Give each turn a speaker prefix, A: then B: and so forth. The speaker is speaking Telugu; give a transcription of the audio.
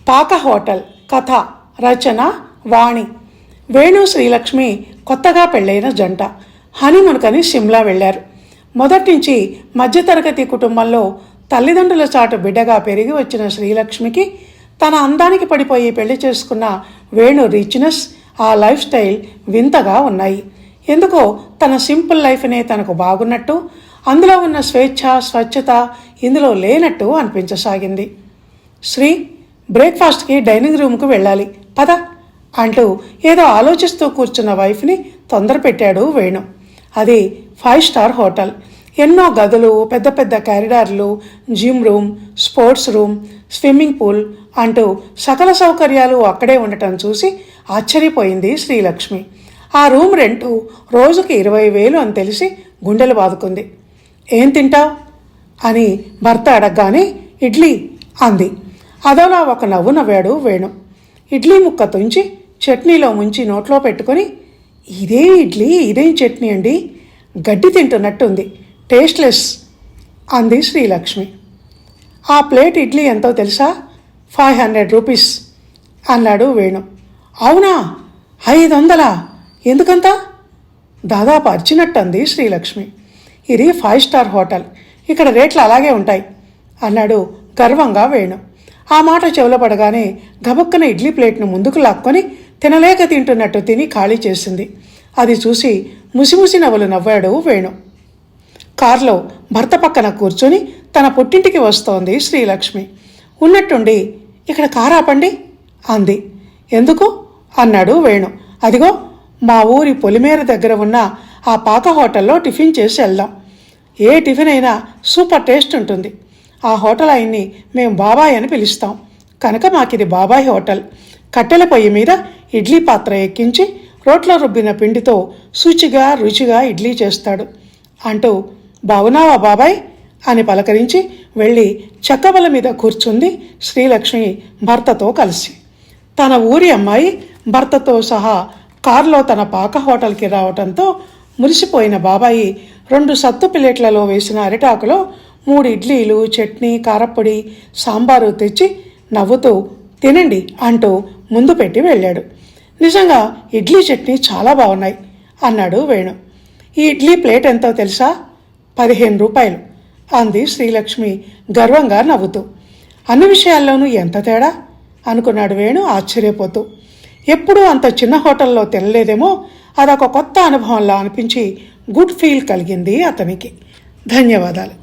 A: పాక హోటల్. కథ, రచన వాణి. వేణు శ్రీలక్ష్మి కొత్తగా పెళ్ళైన జంట. హనీమూన్కని సిమ్లా వెళ్లారు. మొదటి నుంచి మధ్యతరగతి కుటుంబంలో తల్లిదండ్రుల చాటు బిడ్డగా పెరిగి వచ్చిన శ్రీలక్ష్మికి తన అందానికి పడిపోయి పెళ్లి చేసుకున్న వేణు రిచ్నెస్, ఆ లైఫ్ స్టైల్ వింతగా ఉన్నాయి. ఎందుకో తన సింపుల్ లైఫ్నే తనకు బాగున్నట్టు, అందులో ఉన్న స్వేచ్ఛ, స్వచ్ఛత ఇందులో లేనట్టు అనిపించసాగింది. శ్రీ, బ్రేక్ఫాస్ట్కి డైనింగ్ రూమ్కు వెళ్ళాలి, పద అంటూ ఏదో ఆలోచిస్తూ కూర్చున్న వైఫ్ని తొందర పెట్టాడు వేణు. అది 5 స్టార్ హోటల్. ఎన్నో గదులు, పెద్ద పెద్ద కారిడార్లు, gym room, sports room, swimming pool అంటూ సకల సౌకర్యాలు అక్కడే ఉండటం చూసి ఆశ్చర్యపోయింది శ్రీలక్ష్మి. ఆ రూమ్ రెంటు రోజుకి 20,000 అని తెలిసి గుండెలు బాదుకుంది. ఏం తింటావు అని భర్త అడగగానే ఇడ్లీ అంది. అదోలా ఒక నవ్వు నవ్వాడు వేణు. ఇడ్లీ ముక్క తుంచి చట్నీలో ముంచి నోట్లో పెట్టుకొని, ఇదే ఇడ్లీ ఇదేం చట్నీ అండి, గడ్డి తింటున్నట్టుంది, టేస్ట్లెస్ అంది శ్రీలక్ష్మి. ఆ ప్లేట్ ఇడ్లీ ఎంతో తెలుసా? 500 రూపీస్ అన్నాడు వేణు. అవునా, 500? ఎందుకంత? దాదాపు అర్చినట్టు శ్రీలక్ష్మి. ఇది 5 స్టార్ హోటల్, ఇక్కడ రేట్లు అలాగే ఉంటాయి అన్నాడు గర్వంగా వేణు. ఆ మాట చెవుల పడగానే గబుక్కన ఇడ్లీ ప్లేట్ను ముందుకు లాక్కొని తినలేక తింటున్నట్టు తిని ఖాళీ చేసింది. అది చూసి ముసిముసి నవ్వులు నవ్వాడు వేణు. కారులో భర్త పక్కన కూర్చొని తన పుట్టింటికి వస్తోంది శ్రీలక్ష్మి. ఉన్నట్టుండి, ఇక్కడ కారు ఆపండి అంది. ఎందుకు అన్నాడు వేణు. అదిగో మా ఊరి పొలిమేర దగ్గర ఉన్న ఆ పాక హోటల్లో టిఫిన్ చేసి వెళ్దాం. ఏ టిఫిన్ అయినా సూపర్ టేస్ట్ ఉంటుంది. ఆ హోటల్ ఆయన్ని మేము బాబాయ్ అని పిలుస్తాం కనుక మాకిది బాబాయ్ హోటల్. కట్టెల పొయ్యి మీద ఇడ్లీ పాత్ర ఎక్కించి రోట్లో రుబ్బిన పిండితో శుచిగా రుచిగా ఇడ్లీ చేస్తాడు అంటూ, బాగున్నావా బాబాయ్ అని పలకరించి వెళ్ళి చెక్కబల మీద కూర్చుంది శ్రీలక్ష్మి భర్తతో కలిసి. తన ఊరి అమ్మాయి భర్తతో సహా కారులో తన పాక హోటల్కి రావటంతో మురిసిపోయిన బాబాయి 2 సత్తు ప్లేట్లలో వేసిన అరిటాకులో 3 ఇడ్లీలు, చట్నీ, కారప్పొడి, సాంబారు తెచ్చి నవ్వుతూ తినండి అంటూ ముందు పెట్టి వెళ్ళాడు. నిజంగా ఇడ్లీ, చట్నీ చాలా బాగున్నాయి అన్నాడు వేణు. ఈ ఇడ్లీ ప్లేట్ ఎంతో తెలుసా? 15 రూపాయలు అంది శ్రీలక్ష్మి గర్వంగా నవ్వుతూ. అన్ని విషయాల్లోనూ ఎంత తేడా అనుకున్నాడు వేణు ఆశ్చర్యపోతూ. ఎప్పుడూ అంత చిన్న హోటల్లో తినలేదేమో, అదొక కొత్త అనుభవంలా అనిపించి గుడ్ ఫీల్ కలిగింది అతనికి. ధన్యవాదాలు.